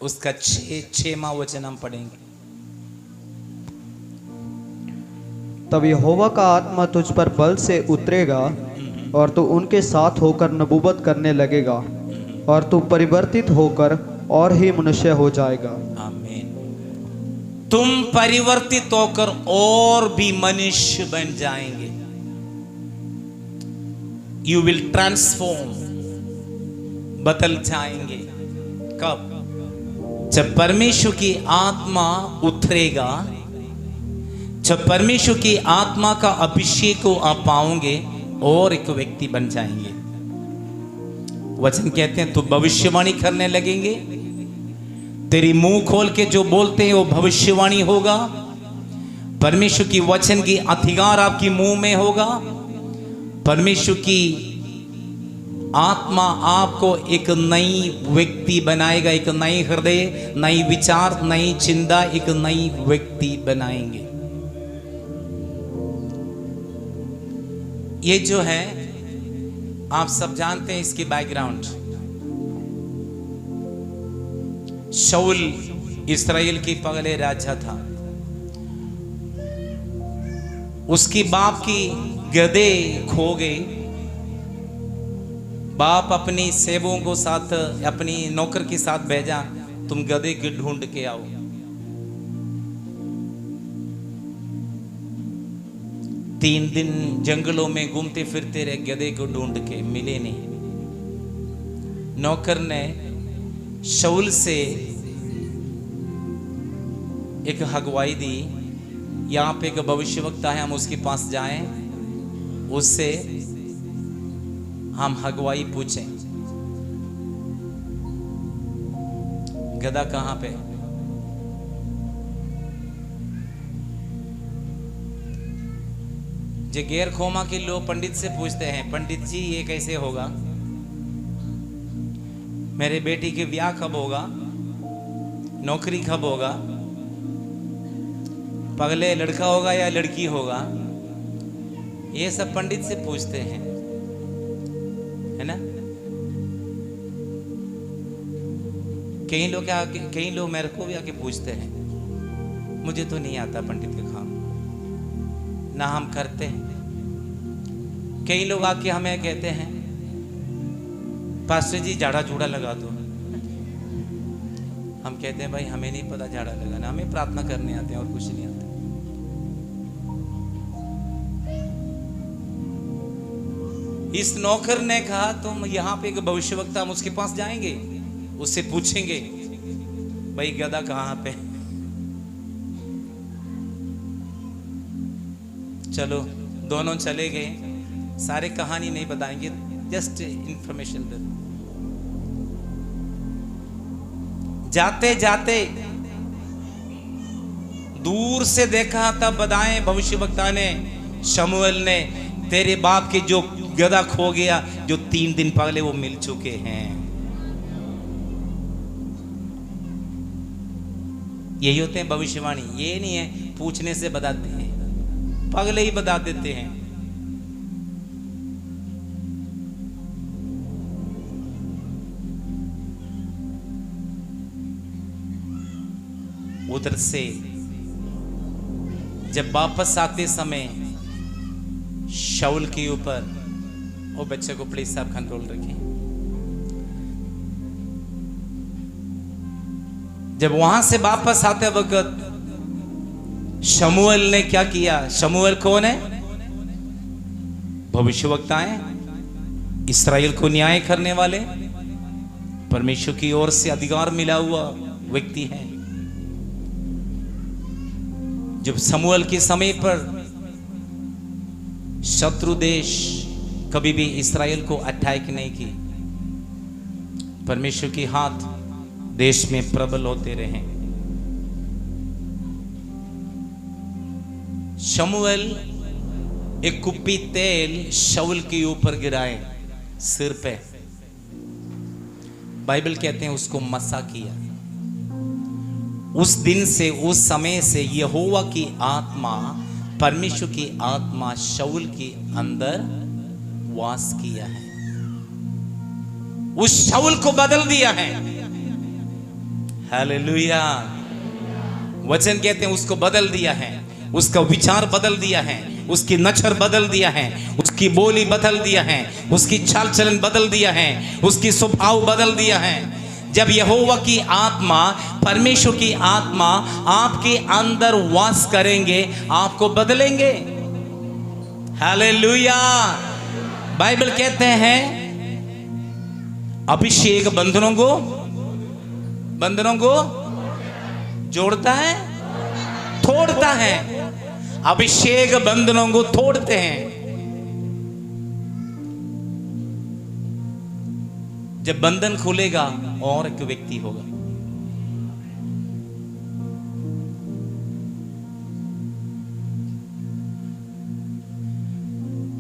उसका 6वां वचन हम पढ़ेंगे। तब यहोवा का आत्मा तुझ पर बल से उतरेगा और तू उनके साथ होकर नबूवत करने लगेगा और तू परिवर्तित होकर और ही मनुष्य हो जाएगा। आमीन। तुम परिवर्तित होकर और भी मनुष्य बन जाएंगे। यू विल ट्रांसफॉर्म, बदल जाएंगे। कब? जब परमेश्वर की आत्मा उतरेगा, जब परमेश्वर की आत्मा का अभिषेक को आप पाओगे और एक व्यक्ति बन जाएंगे। वचन कहते हैं तो भविष्यवाणी करने लगेंगे। तेरी मुंह खोल के जो बोलते हैं वो भविष्यवाणी होगा। परमेश्वर की वचन की अधिकार आपकी मुंह में होगा। परमेश्वर की आत्मा आपको एक नई व्यक्ति बनाएगा, एक नई हृदय, नई विचार, नई चिंता, एक नई व्यक्ति बनाएंगे। ये जो है आप सब जानते हैं इसकी बैकग्राउंड। शाऊल इस्राएल की पगले राजा था। उसकी बाप की गधे खो गए। बाप अपनी सेवकों को साथ, अपनी नौकर के साथ भेजा, तुम गधे के ढूंढ के आओ। 3 दिन जंगलों में घूमते फिरते रहे, गधे को ढूंढ के मिले नहीं। नौकर ने शाऊल से एक अगुवाई दी, यहाँ पे एक भविष्यवक्ता है, हम उसके पास जाएं, उससे हम अगुवाई पूछें। गधा कहाँ पे? जो गैर खोमा के लोग पंडित से पूछते हैं, पंडित जी ये कैसे होगा, मेरे बेटी के ब्याह कब होगा, नौकरी कब होगा, पगले लड़का होगा या लड़की होगा, ये सब पंडित से पूछते हैं, है ना। कई लोग मेरे को भी आके पूछते हैं, मुझे तो नहीं आता पंडित का काम, ना हम करते हैं। कई लोग आके हमें कहते हैं पास्टर जी झाड़ा झूड़ा लगा दो। हम कहते हैं भाई हमें नहीं पता झाड़ा लगाना, हमें प्रार्थना करने आते हैं और कुछ नहीं आता। इस नौकर ने कहा तुम यहाँ पे एक भविष्यवक्ता, हम उसके पास जाएंगे, उससे पूछेंगे भाई गधा कहाँ पे। चलो दोनों चले गए। सारे कहानी नहीं बताएंगे, जस्ट इंफॉर्मेशन दे। जाते जाते दूर से देखा, तब बताएं भविष्यवक्ता ने, शमूएल ने, तेरे बाप के जो गधा खो गया, जो 3 दिन पहले वो मिल चुके हैं। यही होते हैं भविष्यवाणी। ये नहीं है पूछने से बताते हैं, पगले ही बता देते हैं। उधर से जब वापस आते समय शाऊल के ऊपर, वो बच्चे को प्लीज साहब कंट्रोल रखें, जब वहां से वापस आते वक्त शमूएल ने क्या किया? शमूएल कौन है? भविष्यवक्ता है, इस्राएल को न्याय करने वाले, परमेश्वर की ओर से अधिकार मिला हुआ व्यक्ति है। जब शमूएल के समय पर शत्रु देश कभी भी इस्राएल को अटैक नहीं की, परमेश्वर की हाथ देश में प्रबल होते रहे। शमूएल एक कुप्पी तेल शाऊल के ऊपर गिराए सिर पे, बाइबल कहते हैं उसको मसा किया। उस दिन से, उस समय से यहोवा की आत्मा, परमेश्वर की आत्मा शाऊल के अंदर वास किया है, उस शाऊल को बदल दिया है। हालेलुया। वचन कहते हैं उसको बदल दिया है, उसका विचार बदल दिया है, उसकी नजर बदल दिया है, उसकी बोली बदल दिया है, उसकी चाल चलन बदल दिया है, उसकी स्वभाव बदल दिया है। जब यहोवा की आत्मा, परमेश्वर की आत्मा आपके अंदर वास करेंगे, आपको बदलेंगे। हालेलुया। बाइबल कहते हैं अभिषेक बंधनों को जोड़ता है, तोड़ता है। अभिषेक बंधनों को तोड़ते हैं। जब बंधन खुलेगा और एक व्यक्ति होगा।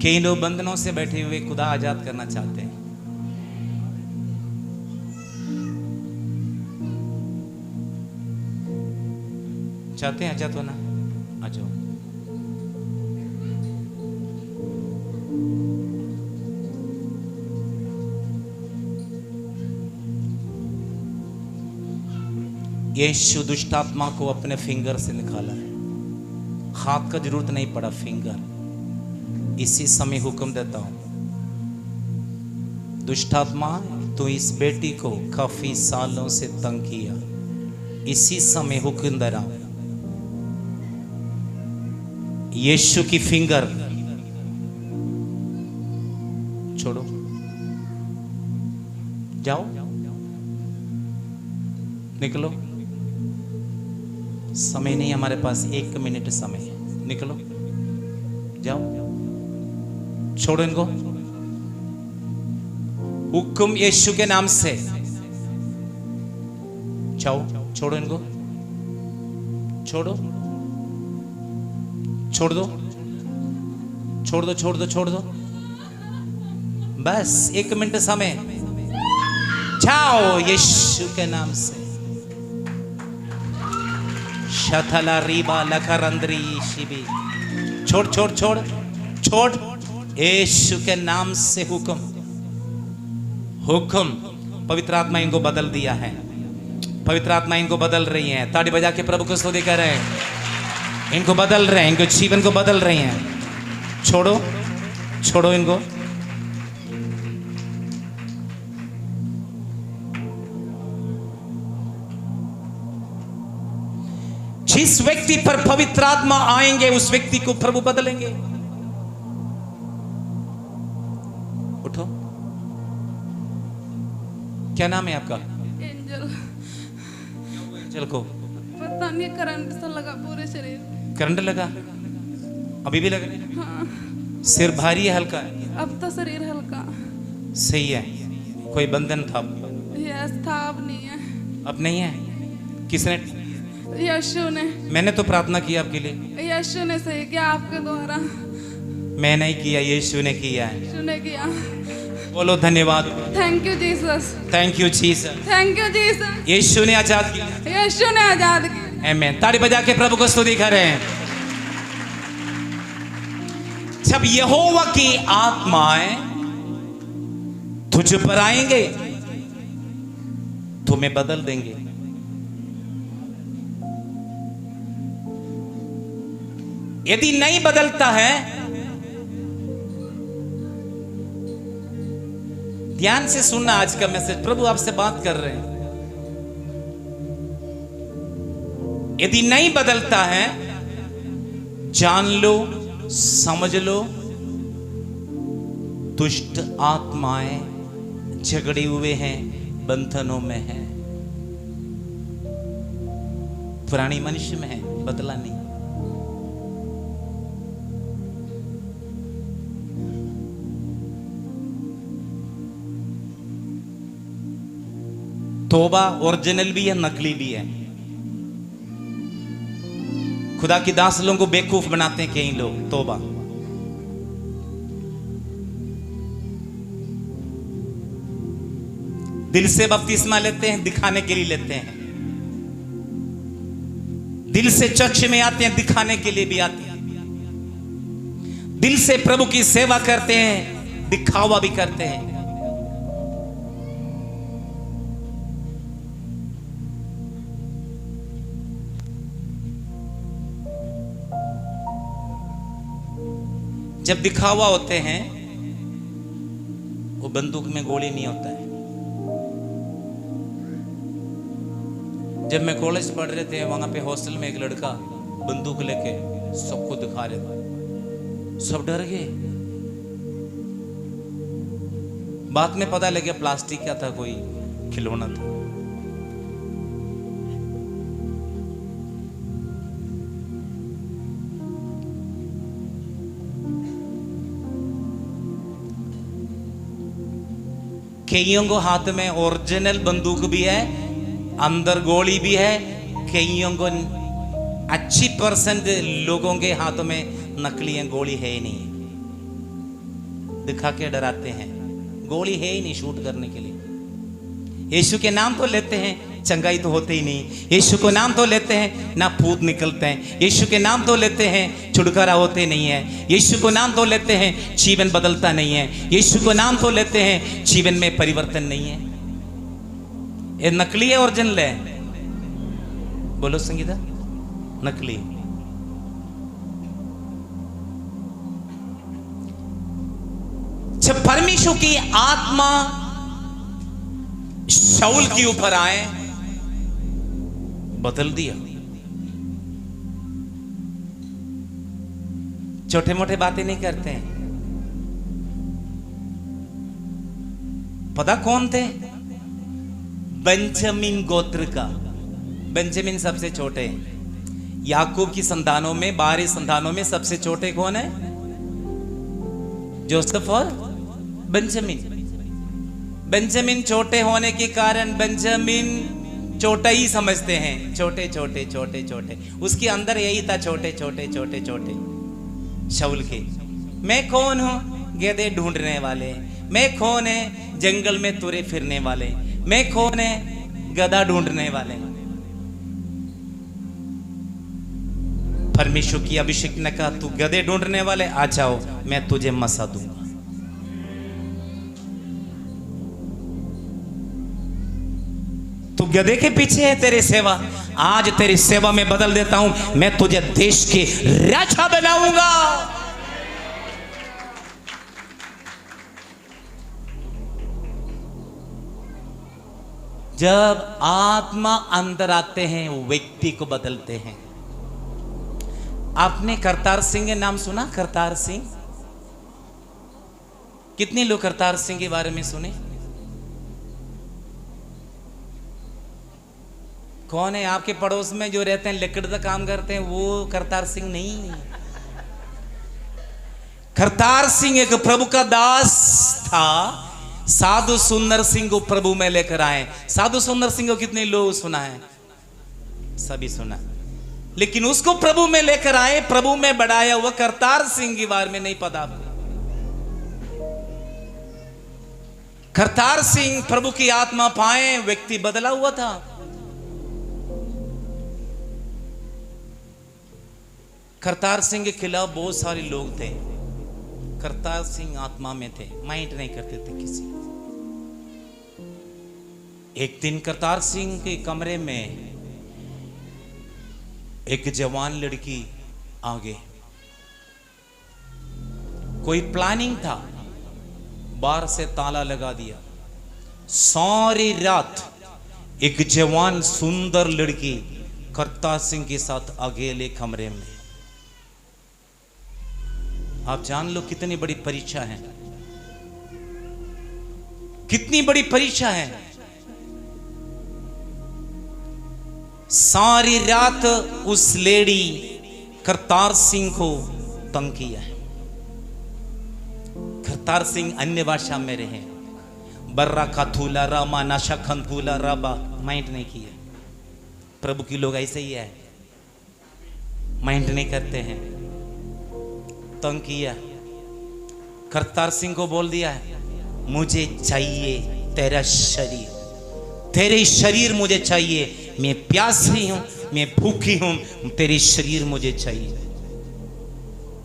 कई लोग बंधनों से बैठे हुए खुदा आजाद करना चाहते हैं। चाहते हैं आजाद होना? आ जाओ। यीशु दुष्ट आत्मा को अपने फिंगर से निकाला है। हाथ का जरूरत नहीं पड़ा, फिंगर। इसी समय हुक्म देता हूं, दुष्ट आत्मा तो इस बेटी को काफी सालों से तंग किया, इसी समय हुक्म दे रहा हूं, यीशु की फिंगर छोड़ो, जाओ, निकलो। समय नहीं हमारे पास, 1 मिनट समय है, निकलो, जाओ, छोड़ो इनको। हुक्म यीशु के नाम से, जाओ, छोड़ो इनको, छोड़ो, छोड़ दो, छोड़ दो, छोड़ दो, छोड़ दो। बस 1 मिनट समय, जाओ यीशु के नाम से। शथला रीबा लखरंद्री शिबी, छोड़ छोड़ छोड़ छोड़, यीशु के नाम से हुक्म, हुक्म। पवित्र आत्मा इनको बदल दिया है, पवित्र आत्मा इनको बदल रही है। ताड़ी बजा के प्रभु को स्तुति कर रहे हैं। इनको बदल रहे हैं, इनको जीवन को बदल रही हैं। छोड़ो, छोड़ो इनको। जिस व्यक्ति पर पवित्र आत्मा आएंगे उस व्यक्ति को प्रभु बदलेंगे। उठो, क्या नाम है आपका? एंजल। एंजल को पता नहीं करंट सा लगा पूरे शरीर। करंट लगा? अभी भी लग रहा है? हाँ। सिर भारी है, हल्का है? अब तो शरीर हल्का। सही है। कोई बंधन था? यस था, अब नहीं है। अब नहीं है? किसने? यीशु ने। मैंने तो प्रार्थना की आपके लिए। यीशु ने सही किया आपके द्वारा। मैं नहीं किया, यीशु ने किया है। यीशु ने किया। बोलो धन्यवाद। Thank you Jesus. Thank you Jesus. Thank you Jesus. Yeshu ने आजाद किया। यीशु ने आजाद किया। आमीन। ताड़ी बजा के प्रभु को स्तुति करें। जब यहोवा की आत्माएं तुझ पर आएंगे, तुम्हें बदल देंगे। यदि नहीं बदलता है, ध्यान से सुनना आज का मैसेज, प्रभु आपसे बात कर रहे हैं। यदि नहीं बदलता है, जान लो, समझ लो, दुष्ट आत्माएं झगड़े हुए हैं, बंधनों में हैं, पुरानी मनुष्य में है, बदला नहीं। तौबा ओरिजिनल भी है, नकली भी है। खुदा की दास लोगों को बेवकूफ बनाते हैं कई लोग। तौबा दिल से बपतिस्मा लेते हैं, दिखाने के लिए लेते हैं। दिल से चर्च में आते हैं, दिखाने के लिए भी आते हैं। दिल से प्रभु की सेवा करते हैं, दिखावा भी करते हैं। जब दिखावा होते हैं वो बंदूक में गोली नहीं होता है। जब मैं कॉलेज पढ़ रहे थे वहां पे हॉस्टल में एक लड़का बंदूक लेके सबको दिखा रहे था, सब डर गए। बाद में पता लगा प्लास्टिक का था, कोई खिलौना था। कईयों को हाथ में ओरिजिनल बंदूक भी है, अंदर गोली भी है। कईयों को 80% लोगों के हाथों में नकली है, गोली है ही नहीं। दिखा के डराते हैं, गोली है ही नहीं शूट करने के लिए। यीशु के नाम तो लेते हैं, चंगाई तो होते ही नहीं। यीशु को नाम तो लेते हैं, ना भूत निकलते हैं। यीशु के नाम तो लेते हैं, छुटकारा होते नहीं है। यीशु को नाम तो लेते हैं, जीवन बदलता नहीं है। यीशु को नाम तो लेते हैं, जीवन में परिवर्तन नहीं है। ये नकली है ओरिजिनल है? बोलो संगीता, नकली। जब परमेश्वर की आत्मा शाऊल के ऊपर आए, बदल दिया। छोटे मोटे बातें नहीं करते हैं। पता कौन थे? बेंजामिन गोत्र का। बेंजामिन सबसे छोटे। याकूब की संतानों में, 12 संतानों में सबसे छोटे कौन है? जोसेफ और बेंजामिन। बेंजामिन छोटे होने के कारण बेंजामिन छोटा ही समझते हैं, छोटे छोटे छोटे छोटे। उसके अंदर यही था, छोटे छोटे छोटे छोटे। शाऊल के, मैं कौन हूं? गधे ढूंढने वाले। मैं कौन है? जंगल में तुरे फिरने वाले। मैं कौन है? गधा ढूंढने वाले। परमेश्वर की अभिषेक ने कहा, तू गधे ढूंढने वाले, आ जाओ, मैं तुझे मसा दूंगा। तू गधे के पीछे है, तेरी सेवा। आज तेरी सेवा में बदल देता हूं, मैं तुझे देश के राजा बनाऊंगा। जब आत्मा अंदर आते हैं, वो व्यक्ति को बदलते हैं। आपने करतार सिंह के नाम सुना? करतार सिंह, कितने लोग करतार सिंह के बारे में सुने? कौन है आपके पड़ोस में जो रहते हैं, लकड़ का काम करते हैं? वो करतार सिंह नहीं। करतार सिंह एक प्रभु का दास था। साधु सुंदर सिंह को प्रभु में लेकर आए। साधु सुंदर सिंह को कितने लोग सुना है? सभी सुना। लेकिन उसको प्रभु में लेकर आए, प्रभु में बढ़ाया हुआ करतार सिंह के बारे में नहीं पता आपको। करतार सिंह प्रभु की आत्मा पाए, व्यक्ति बदला हुआ था। करतार सिंह के खिलाफ बहुत सारे लोग थे। करतार सिंह आत्मा में थे, माइंड नहीं करते थे किसी। एक दिन करतार सिंह के कमरे में एक जवान लड़की आ गई। कोई प्लानिंग था, बाहर से ताला लगा दिया। सारी रात एक जवान सुंदर लड़की करतार सिंह के साथ अकेले कमरे में। आप जान लो कितनी बड़ी परीक्षा है, कितनी बड़ी परीक्षा है। सारी रात उस लेडी करतार सिंह को तंग किया है। करतार सिंह अन्य भाषा में रहे। बर्रा खाथूला रामा नाशा खंथूला राबा माइंड नहीं किया। प्रभु की लोग ऐसे ही है, माइंड नहीं करते हैं। तंग किया। करतार सिंह को बोल दिया है, मुझे चाहिए तेरा शरीर, तेरे शरीर मुझे चाहिए। मैं प्यासी हूं, मैं भूखी हूं, तेरे शरीर मुझे चाहिए।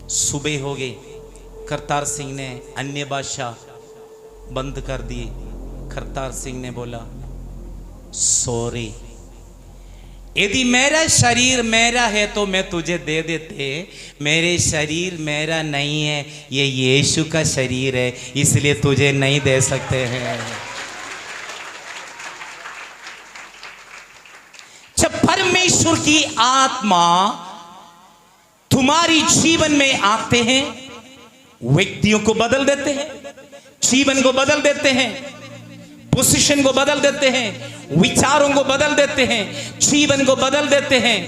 सुबह हो गई। करतार सिंह ने अन्य भाषा बंद कर दी। करतार सिंह ने बोला, सॉरी, यदि मेरा शरीर मेरा है तो मैं तुझे दे देते, मेरे शरीर मेरा नहीं है, ये यीशु का शरीर है, इसलिए तुझे नहीं दे सकते हैं। जब परमेश्वर की आत्मा तुम्हारी जीवन में आते हैं, व्यक्तियों को बदल देते हैं, जीवन को बदल देते हैं, पोजीशन को बदल देते हैं, विचारों को बदल देते हैं, जीवन को बदल देते हैं,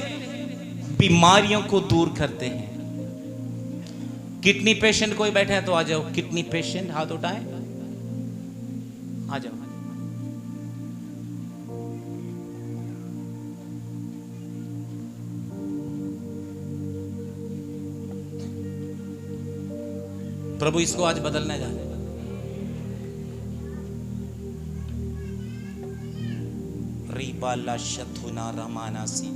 बीमारियों को दूर करते हैं। किडनी पेशेंट कोई बैठे हैं तो आ जाओ। किडनी पेशेंट हाथ उठाएं, आ जाओ। प्रभु इसको आज बदलने जा रहे हैं। रिबाला शथुना रमानासी।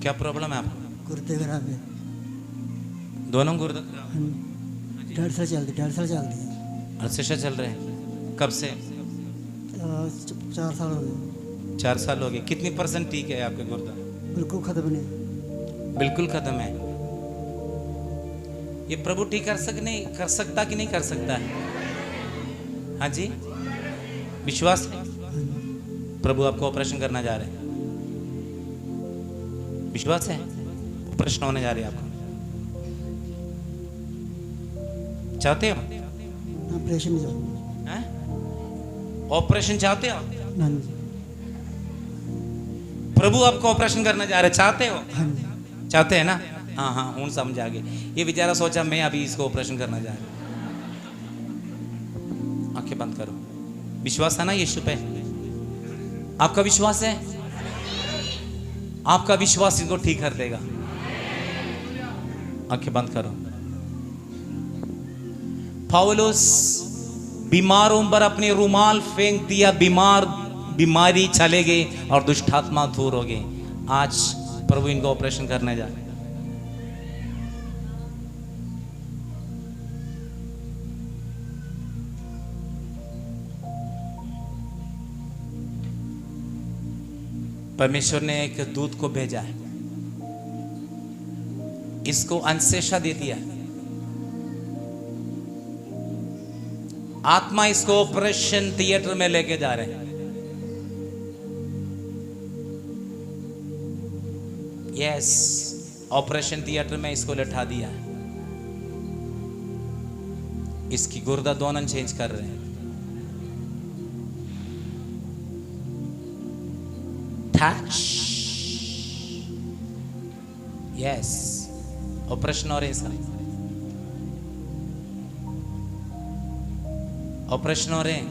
क्या प्रॉब्लम है आपको? गुर्दे खराब है। दोनों गुर्दे खराब? 1.5 साल चलती है। अरसे से चल रहे हैं? कब से? 4 साल हो गए। 4 साल हो गए। कितनी % ठीक है आपके गुर्दा? बिल्कुल खत्म नहीं। बिल्कुल खत्म है। ये प्रभु ठीक कर सकता कि नहीं कर सकता है? हाँ जी, विश्वास है? प्रभु आपको ऑपरेशन करना जा रहे हैं, विश्वास है? ऑपरेशन होने जा रहे हैं आपको, चाहते हो? ऑपरेशन ऑपरेशन चाहते हो? हाँ जी। प्रभु आपको ऑपरेशन करना जा रहे, चाहते हो? हाँ जी। चाहते हैं ना? हाँ हाँ, हूँ समझ आ गए। ये बेचारा सोचा मैं अभी इसको ऑपरेशन करना जा रहा। आंखें बंद करो। विश्वास है ना यीशु पे? आपका विश्वास है? आपका विश्वास इनको ठीक कर देगा। आंखें बंद करो। पौलुस बीमारों पर अपने रुमाल फेंक दिया, बीमारी चले गई और दुष्टात्मा दूर हो गई। आज प्रभु इनको ऑपरेशन करने जा रहे हैं। परमेश्वर ने एक दूत को भेजा है, इसको अंशेषा दे दिया। आत्मा इसको ऑपरेशन थिएटर में लेके जा रहे हैं। यस, ऑपरेशन थिएटर में इसको लटा दिया है। इसकी गुर्दा दोनों चेंज कर रहे हैं। टच, यस, ऑपरेशन हो रहे हैं, ऑपरेशन हो रहे हैं।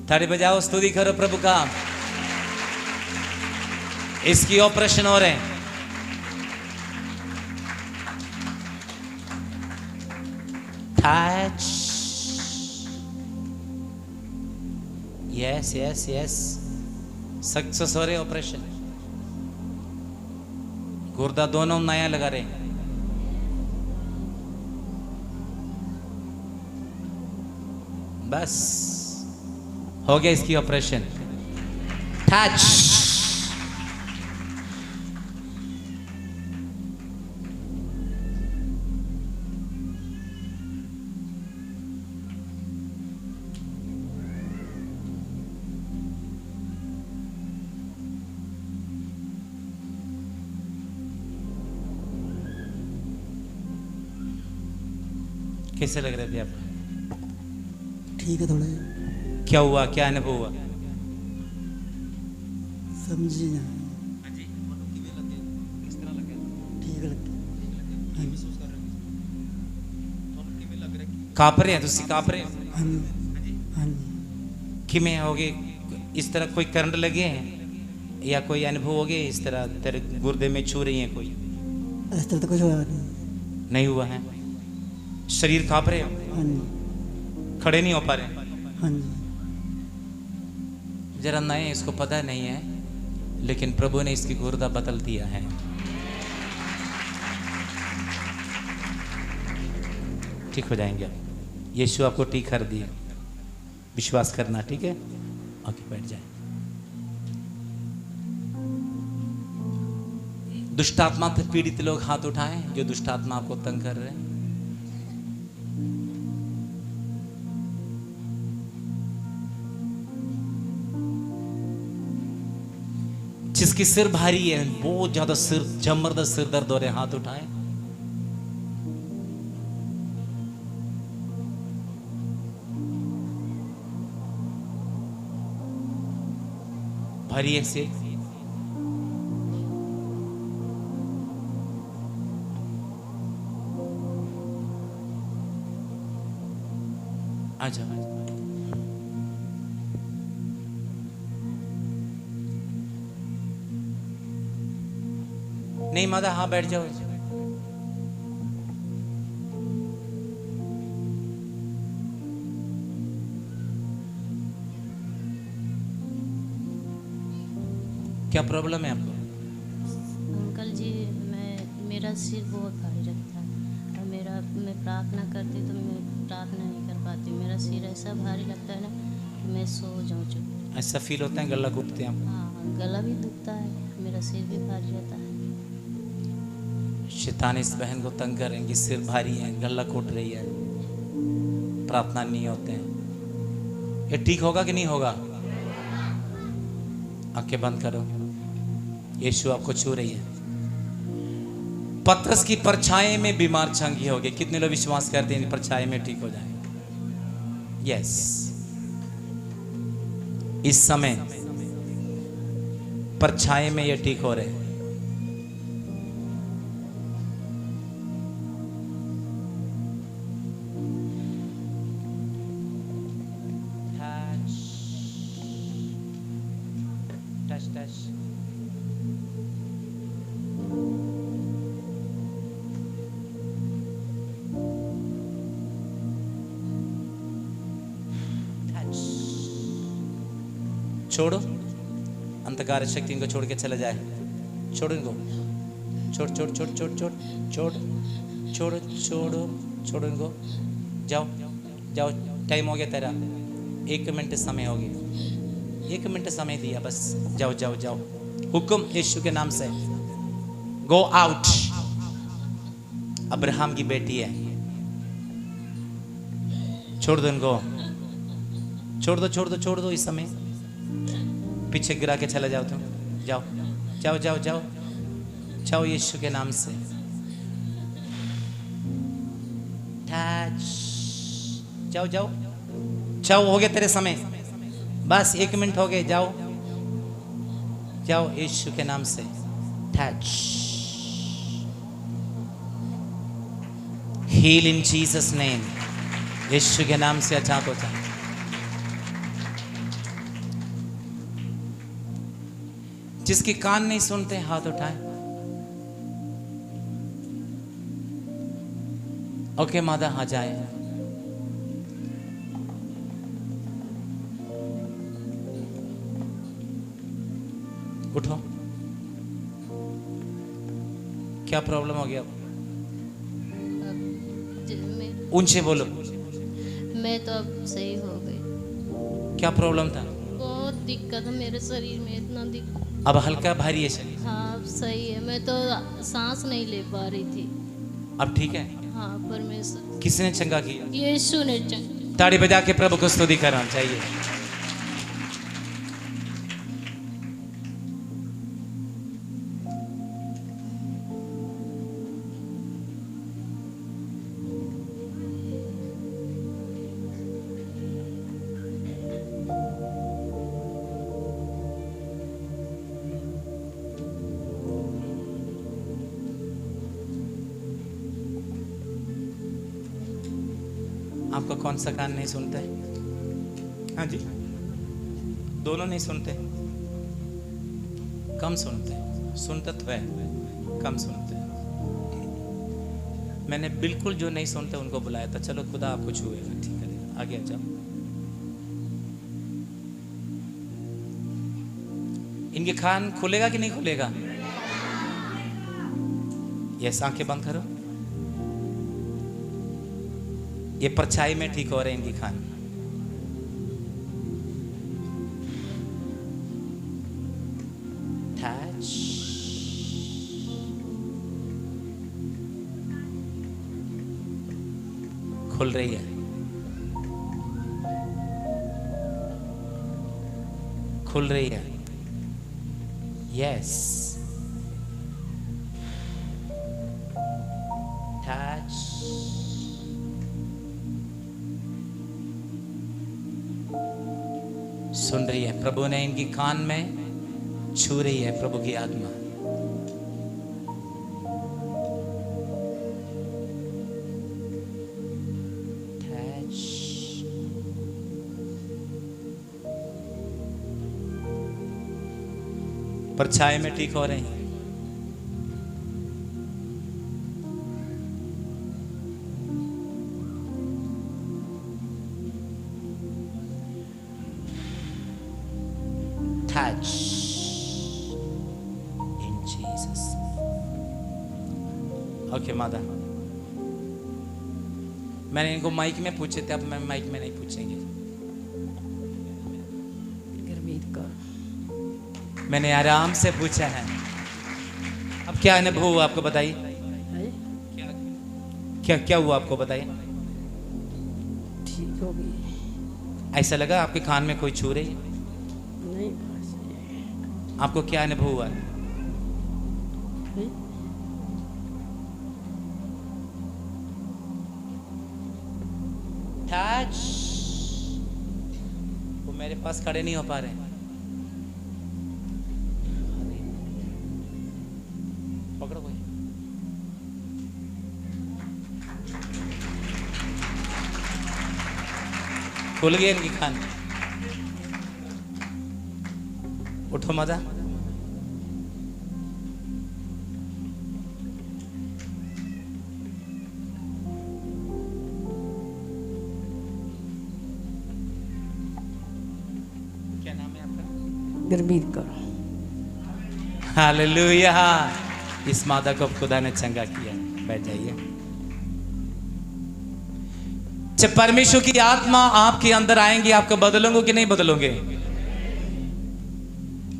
ताड़ी बजाओ, स्तुति करो प्रभु का। इसकी ऑपरेशन हो रहे हैं। Touch, yes yes yes, success हो रहे ऑपरेशन। गुर्दा दोनों नया लगा रहे हैं। बस हो गया इसकी ऑपरेशन। टच, कैसे लग रहे थे आपको? ठीक है थोड़ा। क्या हुआ, क्या अनुभव हुआ? समझी ना। ठीक लगे। काँप रहे हैं? तुसी काँप रहे हो? हाँ जी, हाँ जी। कि में हो गए इस तरह? कोई करंट लगे हैं या कोई अनुभव हो गए इस तरह तेरे गुर्दे में छू रही है कोई? इस तरह तो कुछ हुआ नहीं। नहीं हुआ है। शरीर काँप रहे हो? हाँ जी। खड़े नहीं हो पा रहे? हाँ जी। जरा नए, इसको पता नहीं है, लेकिन प्रभु ने इसकी गुर्दा बदल दिया है। ठीक हो जाएंगे। यीशु आपको ठीक कर दिया, विश्वास करना, ठीक है? ओके, बैठ जाए। दुष्ट आत्मा से पीड़ित लोग हाथ उठाएं, जो दुष्ट आत्मा आपको तंग कर रहे हैं। जिसकी सिर भारी है, बहुत ज्यादा सिर, जबरदस्त सिर दर्द हो रहे, हाथ उठाएं। भारी है सिर, आ जाओ। नहीं माता, हाँ बैठ जाओ। क्या प्रॉब्लम है आपको? अंकल जी, मेरा सिर बहुत भारी लगता है और मैं प्रार्थना करती तो मैं प्रार्थना नहीं कर पाती। मेरा सिर ऐसा भारी लगता है ना कि मैं सो जाऊँ चुप। ऐसा फील होता है, गला घुटते हैं आप? हाँ, गला भी दुखता है, मेरा सिर भी भारी रहता है। शैतान इस बहन को तंग करेंगे, सिर भारी है, गला घुट रही है, प्रार्थना नहीं होते हैं। ये ठीक होगा कि नहीं होगा? आंखें बंद करो, यीशु आपको छू रही है। पतरस की परछाई में बीमार चंगी हो गए। कितने लोग विश्वास करते हैं परछाई में ठीक हो जाएंगे? यस, इस समय परछाई में ये ठीक हो रहे हैं। Touch touch. छोड़ो, अंधकार शक्ति इनको छोड़ के चला जाए। छोड़ो इनको, छोड़ छोड़ छोड़ छोड़ छोड़ छोड़ छोड़ो छोड़ो छोड़ो इनको। जाओ जाओ, टाइम हो गया तेरा, 1 मिनट समय हो गया, 1 मिनट समय दिया बस। जाओ जाओ जाओ, हुक्म यीशु के नाम से, गो आउट। अब्राहम की बेटी है, छोड़ दो इनको, छोड़ दो छोड़ दो छोड़ दो। इस समय पीछे गिरा के चला जाओ तुम। जाओ जाओ जाओ जाओ जाओ, यीशु के नाम से। जाओ जाओ जाओ, हो गया तेरे समय, बस 1 मिनट हो गए। जाओ जाओ, यीशु के नाम से। Touch, heal in Jesus name. Yeshu के नाम से आजाद हो जाए। जिसके कान नहीं सुनते हाथ उठाएं। ओके मादा, आ जाए। उठो, क्या प्रॉब्लम हो गया? ऊंचे बोलो। मैं तो अब सही हो गई। क्या प्रॉब्लम था? बहुत दिक्कत है मेरे शरीर में, इतना दिक्कत। अब हल्का भारी है शरीर? हाँ, अब सही है। मैं तो सांस नहीं ले पा रही थी। अब ठीक है? हाँ, परमेश्वर। किसने चंगा किया? यीशु ने। ताड़ी बजा के प्रभु को स्तुति करना चाहिए। आपका कौन सा कान नहीं सुनता है? हाँ जी, दोनों नहीं सुनते? कम सुनते हैं? सुनता तो है, कम सुनते हैं। मैंने बिल्कुल जो नहीं सुनते उनको बुलाया था। चलो खुदा आपको छुएगा, ठीक है? आगे आ जाओ। इनके कान खुलेगा कि नहीं खुलेगा? यस, आंखें बंद करो। ये परछाई में ठीक हो रहे हैं इनकी खान। टच, खुल रही है, खुल रही है। यस, टच, सुन रही है। प्रभु ने इनकी कान में छू रही है प्रभु की आत्मा। टच, परछाई में ठीक हो रहे हैं। Touch in Jesus. Okay, माता, मैंने इनको माइक में पूछे थे, अब मैं माइक में नहीं पूछेंगे। गुरमीत कौर। मैंने आराम से पूछा है। अब क्या अनुभव हुआ आपको बताइए? क्या क्या क्या हुआ आपको बताइए? ठीक हो गई। ऐसा लगा आपके कान में कोई छू रही है? नहीं, बस आपको क्या अनुभव हुआ? टच, वो मेरे पास खड़े नहीं हो पा रहे। पकड़ो कोई। खुल गए इनकी खान। उठो माता। क्या नाम है आपका? गुरमीत कौर। हालेलुया। इस माता को खुदा ने चंगा किया। बैठ जाइए। जब परमेश्वर की आत्मा आपके अंदर आएंगी, आपको बदलोगे कि नहीं बदलोगे?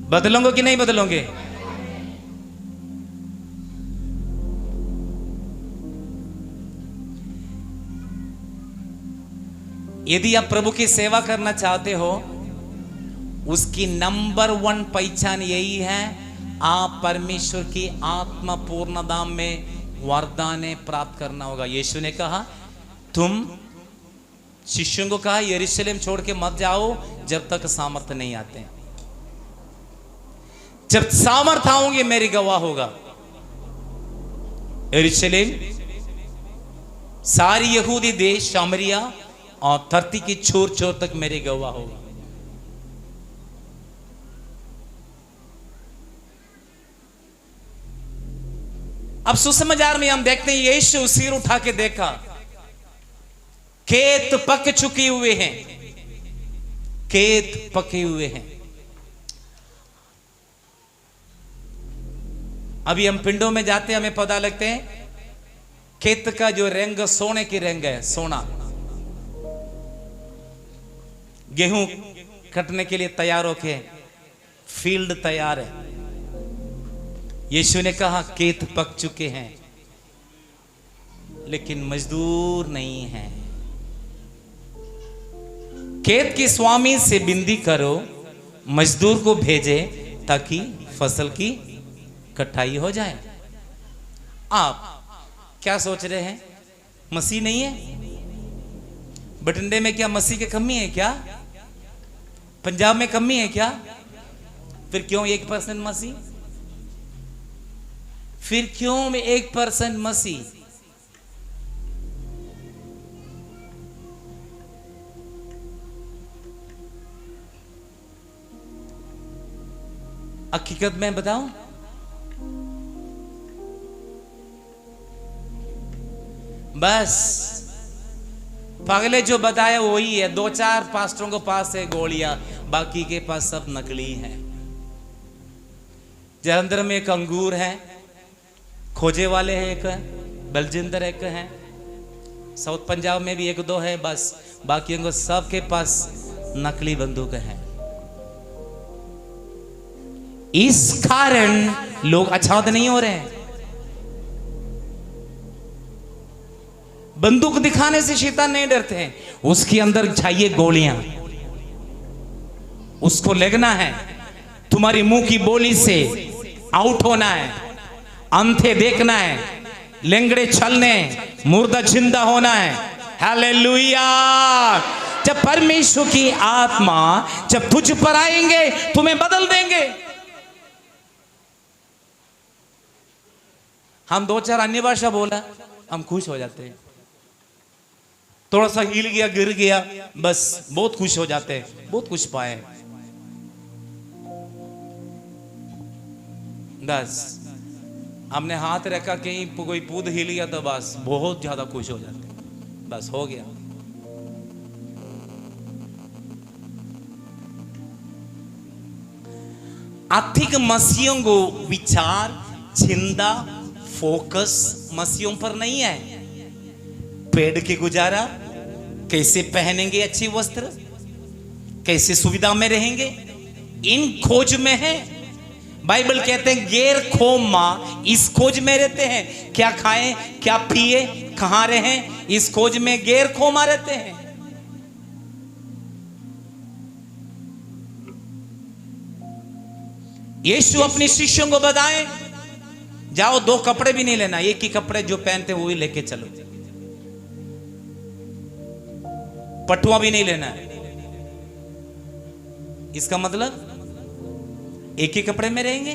बदलोगे कि नहीं बदलोगे? यदि आप प्रभु की सेवा करना चाहते हो, उसकी नंबर 1 पहचान यही है, आप परमेश्वर की आत्मा पूर्णता में वरदान प्राप्त करना होगा। यीशु ने कहा, तुम शिष्यों को कहा यरूशलेम छोड़ के मत जाओ जब तक सामर्थ्य नहीं आते। जब सामर्थ आओगे मेरी गवाह होगा। यरूशलेम, सारी यहूदी देश, सामरिया और धरती की छोर छोर तक मेरे गवाह होगा। अब सुसमाचार में हम देखते हैं यीशु सिर उठा के देखा, खेत पक चुके हुए हैं, खेत पके हुए हैं। अभी हम पिंडों में जाते हैं, हमें पता लगते हैं खेत का जो रंग सोने की रंग है, सोना। गेहूं कटने के लिए तैयार होके, फील्ड तैयार है। यीशु ने कहा खेत पक चुके हैं लेकिन मजदूर नहीं है। खेत के स्वामी से विनती करो मजदूर को भेजे ताकि फसल की कटाई हो जाए। आप क्या सोच रहे हैं? मसीह नहीं है? बठिंडे में क्या मसीह की कमी है क्या? पंजाब में कमी है क्या? फिर क्यों 1% मसीह? फिर क्यों 1% मसीह? हकीकत में बताऊं, बस पगले जो बताया वही है। 2-4 पास्टरों के पास है गोलियां, बाकी के पास सब नकली है। जलंधर में एक अंगूर है, खोजे वाले हैं, एक बलजिंदर एक है, साउथ पंजाब में भी एक दो है बस, बाकी को सबके पास नकली बंदूक है। इस कारण लोग अछात नहीं हो रहे हैं। बंदूक दिखाने से शैतान नहीं डरते हैं, उसके अंदर चाहिए गोलियां, उसको लगना है। तुम्हारी मुंह की बोली से आउट होना है, अंधे देखना है, लेंगड़े चलने, मुर्दा जिंदा होना है। हालेलुया। जब परमेश्वर की आत्मा जब तुझ पर आएंगे तुम्हें बदल देंगे। हम दो चार अन्य भाषा बोला हम खुश हो जाते हैं, थोड़ा सा हिल गया गिर गया बस बहुत खुश हो जाते हैं, बहुत कुछ पाए बस। हमने हाथ रखा कहीं कोई पूद हिल गया तो बस बहुत ज्यादा खुश हो जाते हैं, बस हो गया। अधिक मसीहों को विचार चिंता फोकस मसीहों पर नहीं है। पेड़ के गुजारा, कैसे पहनेंगे अच्छी वस्त्र, कैसे सुविधा में रहेंगे, इन खोज में है। बाइबल कहते हैं गैर खोमा इस खोज में रहते हैं, क्या खाएं क्या पिए कहां रहें, इस खोज में गैर खोमा रहते हैं। यीशु अपने शिष्यों को बताएं जाओ दो कपड़े भी नहीं लेना, एक ही कपड़े जो पहनते वो ही लेके चलो, पटुआ भी नहीं लेना है। इसका मतलब एक ही कपड़े में रहेंगे।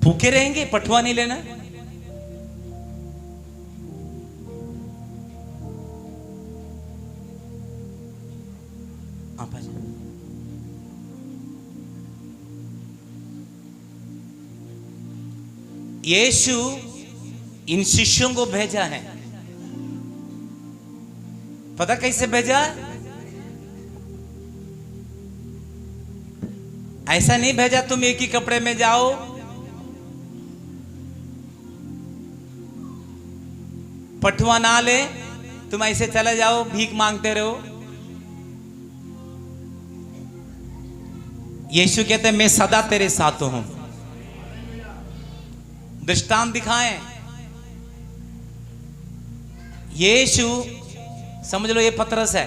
भूखे रहेंगे, पटुआ नहीं लेना। आप आ जाओ। यीशु इन शिष्यों को भेजा है, पता कैसे भेजा? ऐसा नहीं भेजा तुम एक ही कपड़े में जाओ, पटुआ ना ले, तुम ऐसे चले जाओ भीख मांगते रहो। यीशु कहते हैं मैं सदा तेरे साथ हूं। दृष्टांत दिखाएं। यीशु समझ लो ये पतरस है,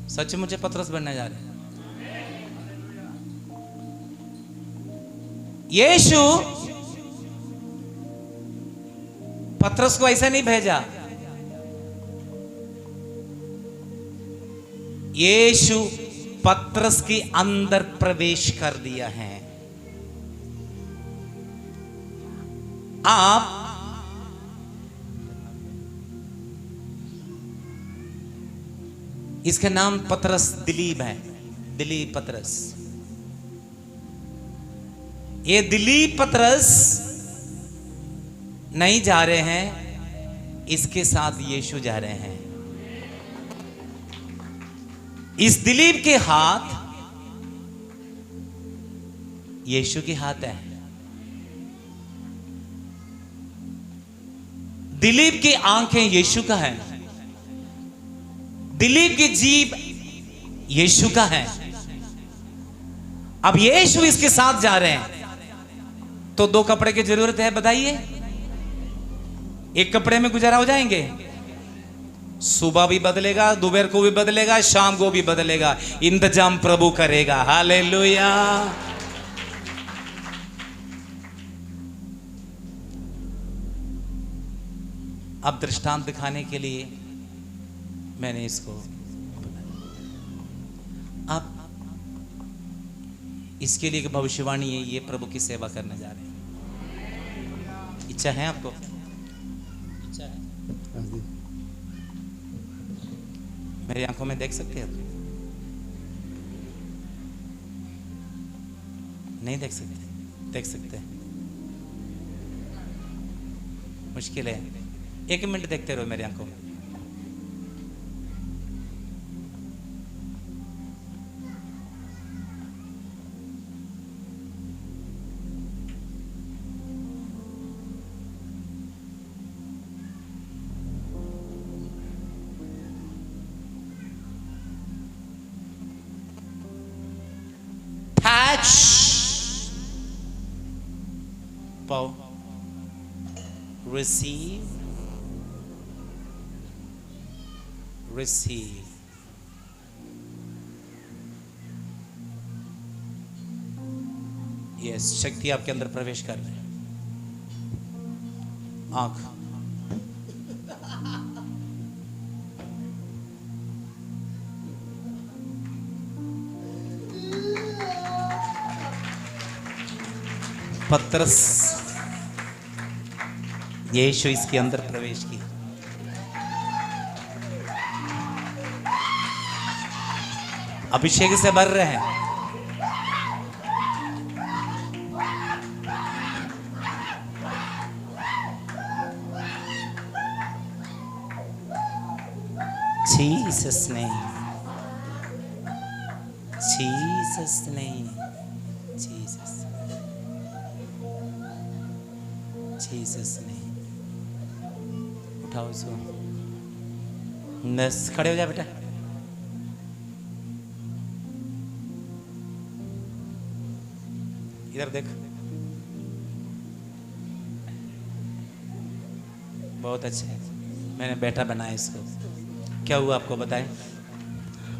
सच मुझे पतरस बनने जा रहे हैं। यीशु पतरस को ऐसा नहीं भेजा, यीशु पतरस के अंदर प्रवेश कर दिया है। आप इसका नाम पतरस दिलीप है, दिलीप पतरस। ये दिलीप पतरस नहीं जा रहे हैं, इसके साथ यीशु जा रहे हैं। इस दिलीप के हाथ यीशु के हाथ है। दिलीप की आंखें यीशु का है, दिलीप की जीभ यीशु का है। अब यीशु इसके साथ जा रहे हैं तो दो कपड़े की जरूरत है, बताइए? एक कपड़े में गुजारा हो जाएंगे? सुबह भी बदलेगा, दोपहर को भी बदलेगा, शाम को भी बदलेगा, इंतजाम प्रभु करेगा। हालेलुया। अब दृष्टांत दिखाने के लिए मैंने इसको बनाया। अब इसके लिए भविष्यवाणी है, ये प्रभु की सेवा करने जा रहे हैं। इच्छा है आपको? इच्छा है? मेरी आंखों में देख सकते हैं? नहीं देख सकते? देख सकते हैं? मुश्किल है। एक मिनट देखते रहो मेरी आंखों में। कैच पाओ, रिसीव, रिसीव। यस, शक्ति आपके अंदर प्रवेश कर रही है। आंख, पत्रस, यीशु इसके अंदर प्रवेश किया। अभिषेक से भर रहे हैं। Jesus name, Jesus name, Jesus, Jesus name। उठाओ इसको, बस खड़े हो जा बेटा। इधर देख, बहुत अच्छा है, मैंने बेटा बनाया इसको। क्या हुआ आपको बताएं?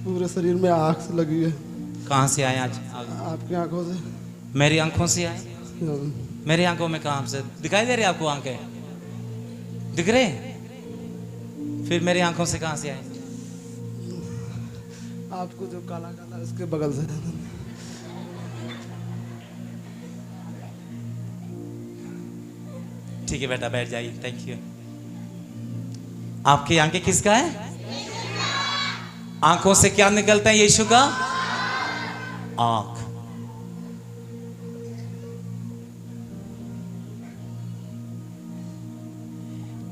पूरे शरीर में आग से लगी है। कहाँ से आए आज? आपकी आंखों से। मेरी आंखों से आए? मेरी आंखों में कहाँ से दिखाई दे रही आपको? आंखें दिख रहे? फिर मेरी आंखों से कहाँ से आए? आपको जो काला काला इसके बगल से। ठीक है बेटा, बैठ जाइए। Thank you. आपकी आंखें किसका है? आंखों से क्या निकलता है? यीशु का आंख।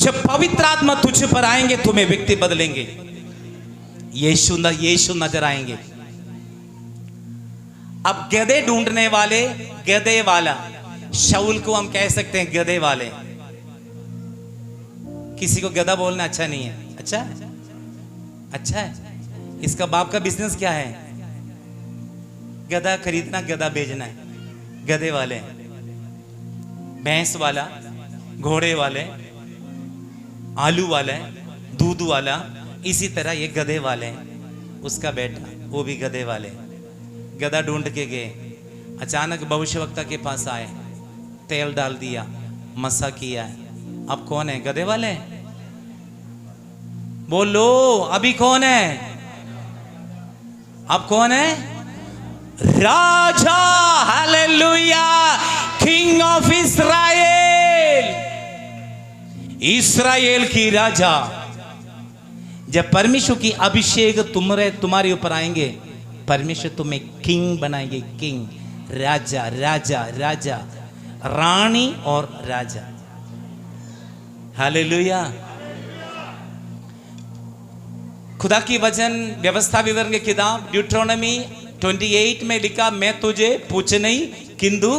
जब पवित्र आत्मा तुझ पर आएंगे तुम्हें व्यक्ति बदलेंगे। यीशु नजर आएंगे। अब गधे ढूंढने वाले, गधे वाला शाऊल को हम कह सकते हैं गधे वाले। किसी को गधा बोलना अच्छा नहीं है। अच्छा है? अच्छा है। इसका बाप का बिजनेस क्या है? गधा खरीदना, गधा बेचना है। गधे वाले, भैंस वाला, घोड़े वाले, आलू वाले, दूध वाला, इसी तरह ये गधे वाले हैं। उसका बेटा वो भी गधे वाले। गधा ढूंढ के गए, अचानक भविष्यवक्ता के पास आए, तेल डाल दिया, मसा किया। अब कौन है? गधे वाले। बोलो अभी कौन है? अब कौन है? राजा, हालेलुया, किंग ऑफ इस्राएल, इस्राएल की राजा। जब परमेश्वर की अभिषेक तुम्हारे ऊपर आएंगे, परमेश्वर तुम्हें किंग बनाएंगे। किंग, राजा, राजा, राजा, रानी और राजा। हालेलुया। खुदा की वचन व्यवस्था विवरण की किताब ड्यूट्रोनॉमी 28 में लिखा, मैं तुझे पूछ नहीं किंतु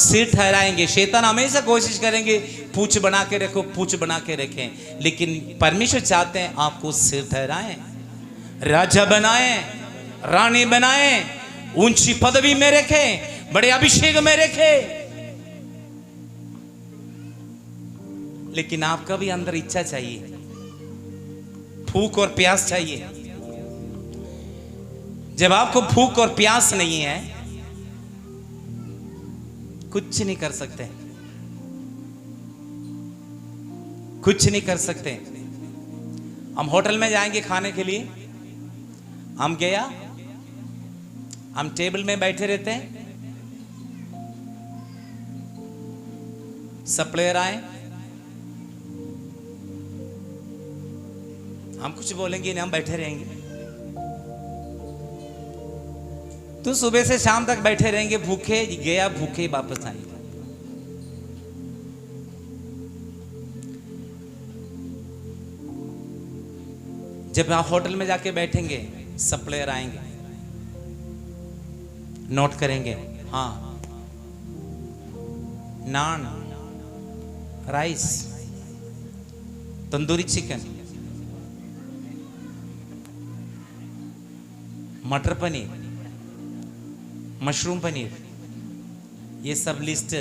सिर ठहराएंगे। शैतान हमेशा कोशिश करेंगे पूछ बना के रखो, पूछ बना के रखें, लेकिन परमेश्वर चाहते हैं आपको सिर ठहराएं, राजा बनाएं, रानी बनाएं, ऊंची पदवी में रखें, बड़े अभिषेक में रखें। लेकिन आपका भी अंदर इच्छा चाहिए, भूख और प्यास चाहिए। जब आपको भूख और प्यास नहीं है, कुछ नहीं कर सकते, कुछ नहीं कर सकते। हम होटल में जाएंगे खाने के लिए, हम गया, हम टेबल में बैठे रहते हैं, सप्लायर आए, हम कुछ बोलेंगे नहीं, हम बैठे रहेंगे। तो सुबह से शाम तक बैठे रहेंगे, भूखे गया, भूखे वापस आएंगे। जब आप होटल में जाके बैठेंगे, सप्लायर आएंगे, नोट करेंगे, हाँ नान, राइस, तंदूरी चिकन, मटर पनीर, मशरूम पनीर, ये सब लिस्ट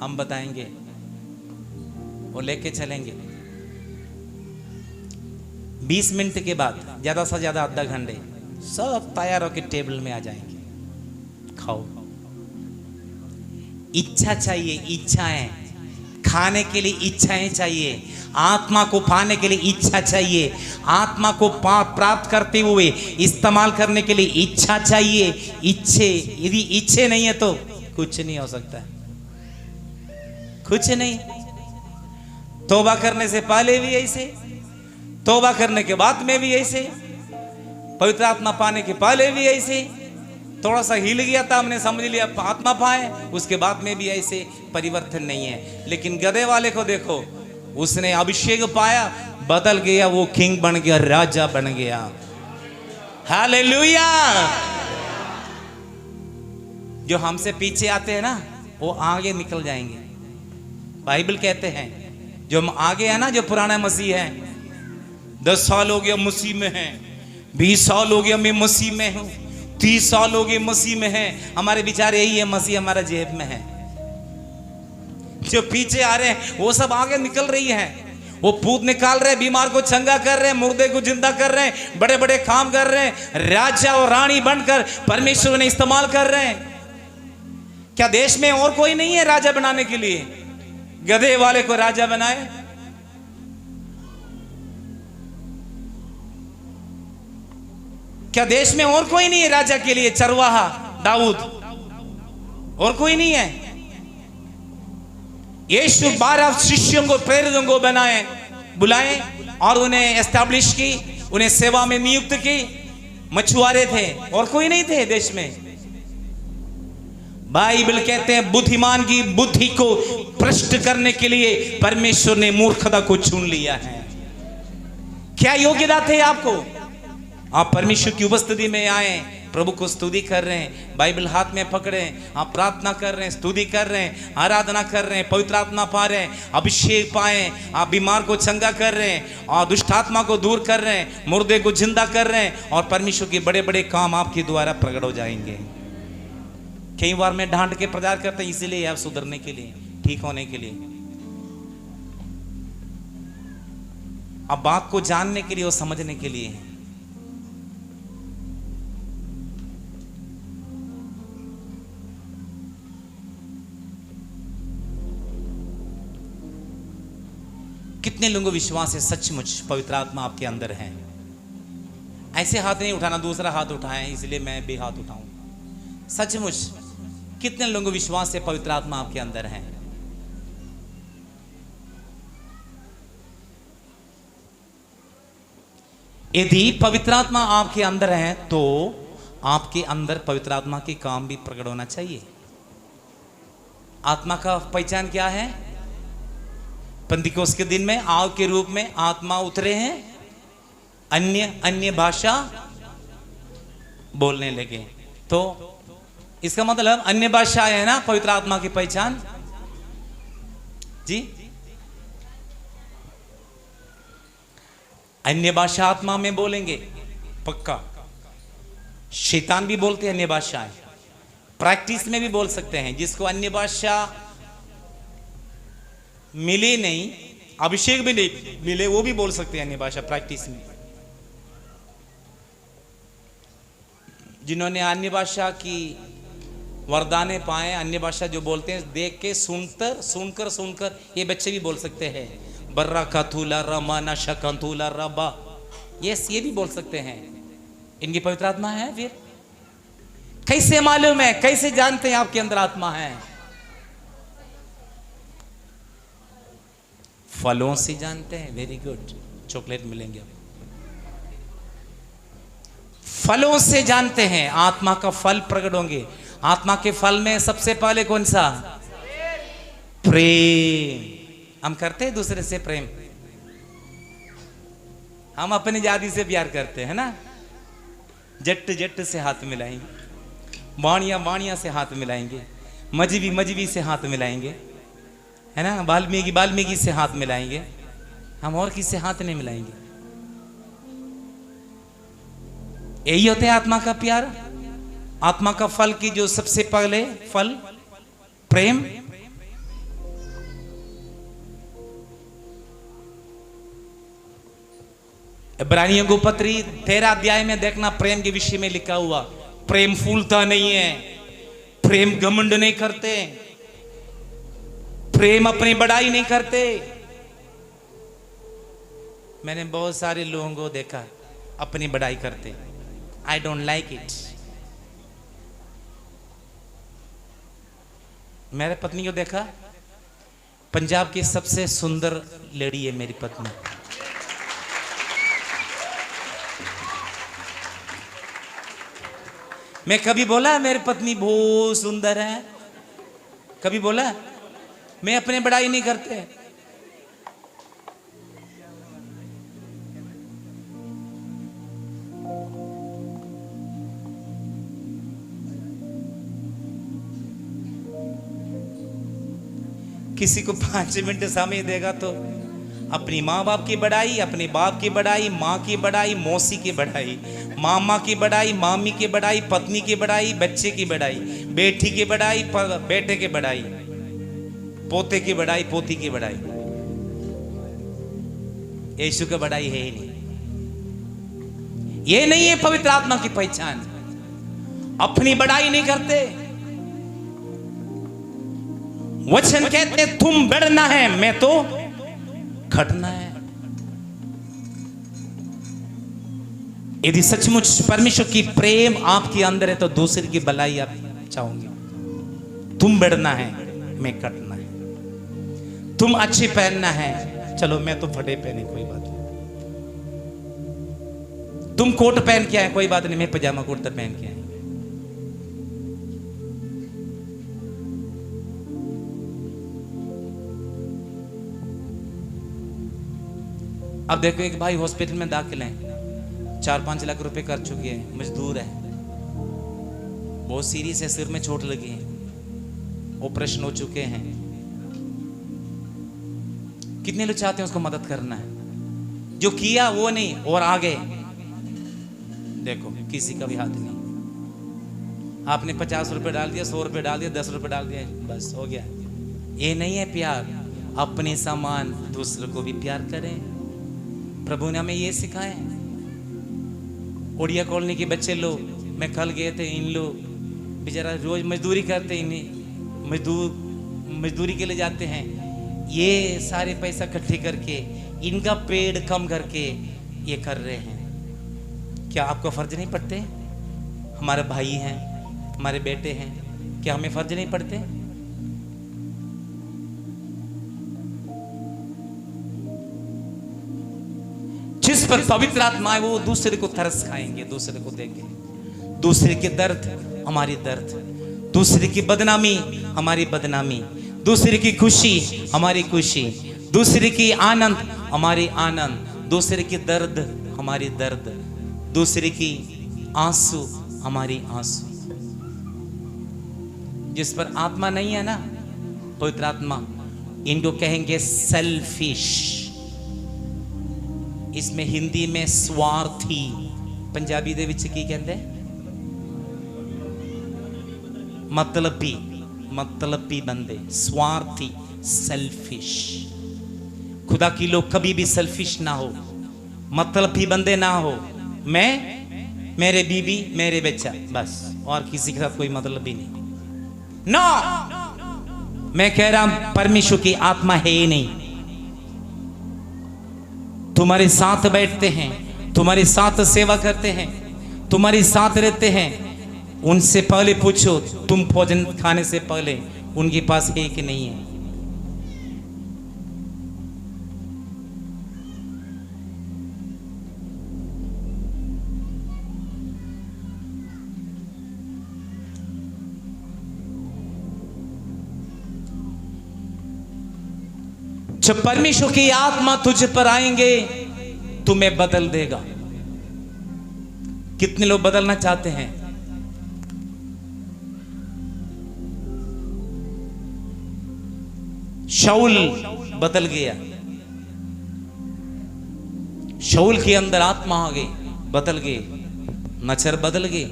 हम बताएंगे और लेके चलेंगे। 20 मिनट के बाद ज़्यादा से ज़्यादा आधा घंटे सब तैयार होकर टेबल में आ जाएंगे। खाओ। इच्छा चाहिए, इच्छाएं खाने के लिए इच्छाएं चाहिए, आत्मा को पाने के लिए इच्छा चाहिए, आत्मा को प्राप्त करते हुए इस्तेमाल करने के लिए इच्छा चाहिए। यदि इच्छे नहीं है तो कुछ नहीं हो सकता, कुछ नहीं। तौबा करने से पहले भी ऐसे, तौबा करने के बाद में भी ऐसे, पवित्र आत्मा पाने के पहले भी ऐसे। थोड़ा सा हिल गया था, हमने समझ लिया आत्मा पाए, उसके बाद में भी ऐसे परिवर्तन नहीं है। लेकिन गधे वाले को देखो, उसने अभिषेक पाया, बदल गया, वो किंग बन गया, राजा बन गया। हालेलुया। जो हमसे पीछे आते हैं ना, वो आगे निकल जाएंगे। बाइबल कहते हैं जो हम आगे है ना, जो पुराना मसीह है, 10 साल हो गया मसीह में है, 20 साल हो गया मैं मसीह में हूं, 30 साल हो गए मसीह में है, हमारे विचार यही है, मसीह हमारा जेब में है। जो पीछे आ रहे हैं वो सब आगे निकल रही है, वो भूत निकाल रहे हैं, बीमार को चंगा कर रहे हैं, मुर्दे को जिंदा कर रहे हैं, बड़े बड़े काम कर रहे हैं, राजा और रानी बनकर परमेश्वर ने इस्तेमाल कर रहे हैं। क्या देश में और कोई नहीं है राजा बनाने के लिए? गधे वाले को राजा बनाए। क्या देश में और कोई नहीं है राजा के लिए? चरवाहा दाऊद, और कोई नहीं है? यीशु 12 शिष्यों को, प्रेरितों को बनाए, बुलाए और उन्हें एस्टैब्लिश की, उन्हें सेवा में नियुक्त की। मछुआरे थे, और कोई नहीं थे देश में। बाइबल कहते हैं बुद्धिमान की बुद्धि को भ्रष्ट करने के लिए परमेश्वर ने मूर्खता को चुन लिया है। क्या योग्यता थे आपको? आप परमेश्वर की उपस्थिति में आए, प्रभु को स्तुति कर रहे हैं, बाइबल हाथ में पकड़े, आप प्रार्थना कर रहे हैं, स्तुति कर रहे हैं, आराधना कर रहे हैं, पवित्र आत्मा पा रहे हैं, अभिषेक पाए, आप बीमार को चंगा कर रहे हैं और दुष्ट आत्मा को दूर कर रहे हैं, मुर्दे को जिंदा कर रहे हैं, और परमेश्वर के बड़े बड़े काम आपके द्वारा प्रकट हो जाएंगे। कई बार मैं डांट के प्रचार करता हूं, इसीलिए आप सुधरने के लिए, ठीक होने के लिए। अब बात को जानने के लिए और समझने के लिए है। कितने लोगों को विश्वास है सचमुच पवित्र आत्मा आपके अंदर है? ऐसे हाथ नहीं उठाना, दूसरा हाथ उठाएं, इसलिए मैं भी हाथ उठाऊं। सचमुच कितने लोगों को विश्वास है पवित्र आत्मा आपके अंदर है? यदि पवित्र आत्मा आपके अंदर है तो आपके अंदर पवित्र आत्मा के काम भी प्रकट होना चाहिए। आत्मा का पहचान क्या है? पेंतिकोस्त के दिन में आग के रूप में आत्मा उतरे हैं, अन्य भाषा बोलने लगे। तो इसका मतलब अन्य भाषा है ना पवित्र आत्मा की पहचान जी। अन्य भाषा आत्मा में बोलेंगे पक्का। शैतान भी बोलते हैं अन्य भाषाएं, प्रैक्टिस में भी बोल सकते हैं। जिसको अन्य भाषा मिले नहीं, अभिषेक भी नहीं मिले, वो भी बोल सकते हैं अन्य भाषा प्रैक्टिस में। जिन्होंने अन्य भाषा की वरदाने पाए, अन्य भाषा जो बोलते हैं, देख के सुनकर ये बच्चे भी बोल सकते हैं। बर्रा कथुला रमाना शकंतुला रबा, ये भी बोल सकते हैं। इनकी पवित्र आत्मा है। फिर कैसे मालूम है, कैसे जानते हैं आपके अंदर आत्मा है? फलों से जानते हैं। वेरी गुड, चॉकलेट मिलेंगे। फलों से जानते हैं, आत्मा का फल प्रकट होंगे। आत्मा के फल में सबसे पहले कौन सा? प्रेम। हम करते हैं दूसरे से प्रेम, हम अपनी जाति से प्यार करते हैं ना। जट से हाथ मिलाएंगे, वाणिया से हाथ मिलाएंगे, मजबी से हाथ मिलाएंगे, है ना। वाल्मीकि से हाथ मिलाएंगे, हम और किसी से हाथ नहीं मिलाएंगे। यही होते हैं आत्मा का प्यार। आत्मा का फल की जो सबसे पहले फल प्रेम। इब्रानियों को पत्री 13 अध्याय में देखना, प्रेम के विषय में लिखा हुआ। प्रेम फूलता नहीं है, प्रेम घमंड नहीं करते, प्रेम अपनी बड़ाई नहीं करते। मैंने बहुत सारे लोगों को देखा अपनी बड़ाई करते। I don't like it. मेरे पत्नी को देखा, पंजाब की सबसे सुंदर लेडी है मेरी पत्नी। मैं कभी बोला मेरी पत्नी बहुत सुंदर है? कभी बोला? मैं अपने बड़ाई नहीं करते। किसी को 5 मिनट समय देगा तो अपनी माँ बाप की बड़ाई, अपने बाप की बड़ाई, माँ की बड़ाई, मौसी की बड़ाई, मामा की बड़ाई, मामी की बड़ाई, पत्नी की बड़ाई, बच्चे की बड़ाई, बेटी की बड़ाई, बेटे की बड़ाई, पोते की बड़ाई, पोती की बड़ाई। यीशु की बड़ाई है ही नहीं। ये नहीं है पवित्र आत्मा की पहचान। अपनी बड़ाई नहीं करते। वचन कहते तुम बढ़ना है, मैं तो घटना है। यदि सचमुच परमेश्वर की प्रेम आपके अंदर है तो दूसरे की भलाई आप चाहोगे। तुम बढ़ना है, मैं घटना है। तुम अच्छे पहनना है, चलो मैं तो फटे पहने, कोई बात नहीं। तुम कोट पहन के आए, कोई बात नहीं, मैं पजामा कुर्ता पहन के आए। अब देखो, एक भाई हॉस्पिटल में दाखिल है, 4-5 लाख रुपए कर चुके हैं, मजदूर है, बहुत सीरियस है, सिर में चोट लगी है, ऑपरेशन हो चुके हैं। कितने लोग चाहते हैं उसको मदद करना है? जो किया वो नहीं, और आगे देखो किसी का भी हाथ नहीं। आपने 50 रुपए डाल दिया, 100 रुपए डाल दिया, 10 रुपए डाल दिया, बस हो गया। ये नहीं है प्यार। अपने समान दूसरों को भी प्यार करें। प्रभु ने हमें ये सिखाया। ओडिया कॉलोनी के बच्चे लोग, मैं कल गए थे, इन लोग बेचारा रोज मजदूरी करते, इन्हें मजदूरी के लिए जाते हैं। ये सारे पैसा इकट्ठे करके इनका पेड़ कम करके ये कर रहे हैं। क्या आपको फर्ज नहीं पड़ते? हमारे भाई हैं, हमारे बेटे हैं, क्या हमें फर्ज नहीं पड़ते? जिस पर पवित्र आत्मा है वो दूसरे को तरस खाएंगे, दूसरे को देंगे। दूसरे के दर्द हमारी दर्द, दूसरे की बदनामी हमारी बदनामी, दूसरे की खुशी हमारी खुशी, दूसरे की आनंद हमारी आनंद, दूसरे की दर्द हमारी दर्द, दूसरे की आंसू हमारी आंसू। जिस पर आत्मा नहीं है ना, पवित्र आत्मा, इनको कहेंगे सेल्फिश। इसमें हिंदी में स्वार्थी, पंजाबी दे विच की कहते हैं? मतलबी बंदे, स्वार्थी, सेल्फिश। खुदा की लोग कभी भी सेल्फिश ना हो, मतलबी बंदे ना हो। मैं, मेरे बीबी, मेरे बच्चा, बस, और किसी के साथ कोई मतलब भी नहीं। नो, मैं कह रहा हूं परमेश्वर की आत्मा है ही नहीं। तुम्हारे साथ बैठते हैं, तुम्हारे साथ सेवा करते हैं, तुम्हारे साथ रहते हैं, उनसे पहले पूछो, तुम भोजन खाने से पहले उनके पास है कि नहीं है? जब परमेश्वर की आत्मा तुझ पर आएंगे, तुम्हें बदल देगा। कितने लोग बदलना चाहते हैं? शाऊल बदल गया, शाऊल के अंदर आत्मा आ गई, बदल गए। नचर बदल गए,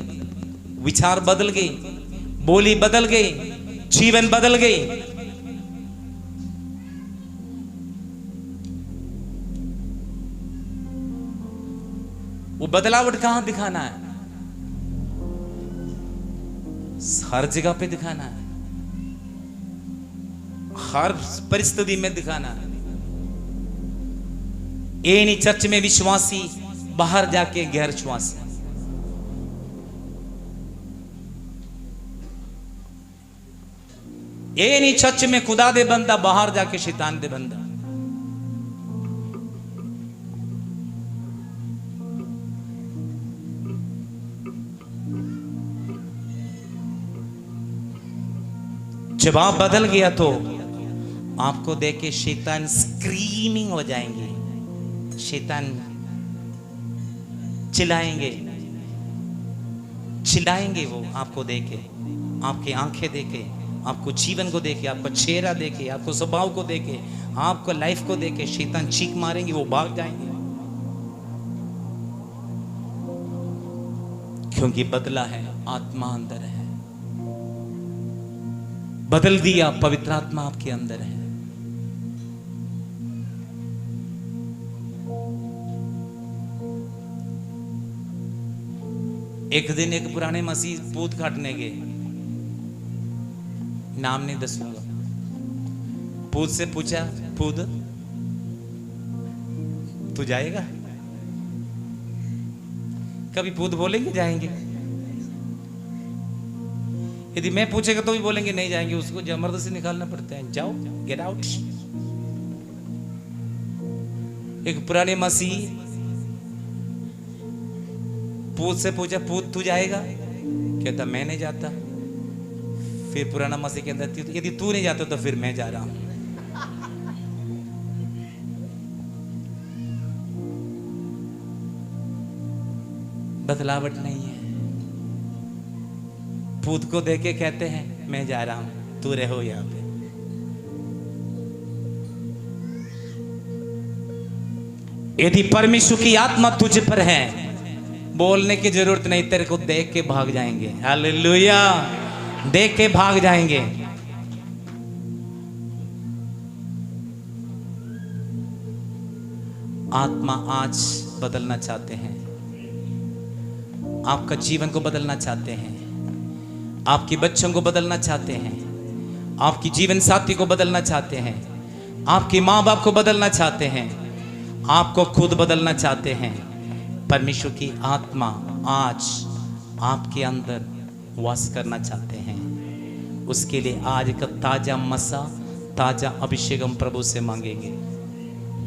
विचार बदल गए, बोली बदल गई, जीवन बदल गई। वो बदलावट कहां दिखाना है? हर जगह पे दिखाना है, हर परिस्थिति में दिखाना है। ये नहीं चर्च में विश्वासी, बाहर जाके गैर विश्वासी। ये नहीं चर्च में खुदा दे बंदा, बाहर जाके शैतान दे बंदा। जब आप बदल गया तो आपको देख के शैतान स्क्रीमिंग हो जाएंगे, शैतान चिल्लाएंगे, चिल्लाएंगे वो आपको देखे, आपकी आंखें देखे, आपको जीवन को देखे, आपका चेहरा देखे, आपको स्वभाव को देखे, आपको लाइफ को देखे, शैतान चीख मारेंगे, वो भाग जाएंगे। क्योंकि बदला है, आत्मा अंदर है, बदल दिया, पवित्र आत्मा आपके अंदर है। एक दिन एक पुराने मसीह पूत काटने गए, नाम नहीं दसूंगा। पूत से पूछा, पूत तू जाएगा? कभी पूत बोलेंगे जाएंगे? यदि मैं पूछेगा तो भी बोलेंगे नहीं जाएंगे। उसको जबरदस्ती निकालना पड़ता है, जाओ, गेट आउट। एक पुराने मसीह पूत से पूछा, पूत तू जाएगा? कहता मैं नहीं जाता। फिर पुराना मसीह कहता यदि तू नहीं जाता तो फिर मैं जा रहा हूं। बदलावट नहीं है। पूत को देके कहते हैं मैं जा रहा हूं, तू रहो यहां पे। यदि परमेश्वर की आत्मा तुझ पर है, बोलने की जरूरत नहीं, तेरे को देख के भाग जाएंगे। हालेलुया, देख के भाग जाएंगे। आत्मा आज बदलना चाहते हैं, आपका जीवन को बदलना चाहते हैं, आपके बच्चों को बदलना चाहते हैं, आपकी जीवन साथी को बदलना चाहते हैं, आपके माँ बाप को बदलना चाहते हैं, आपको खुद बदलना चाहते हैं। परमेश्वर की आत्मा आज आपके अंदर वास करना चाहते हैं। उसके लिए आज का ताजा मसा, ताजा अभिषेक हम प्रभु से मांगेंगे।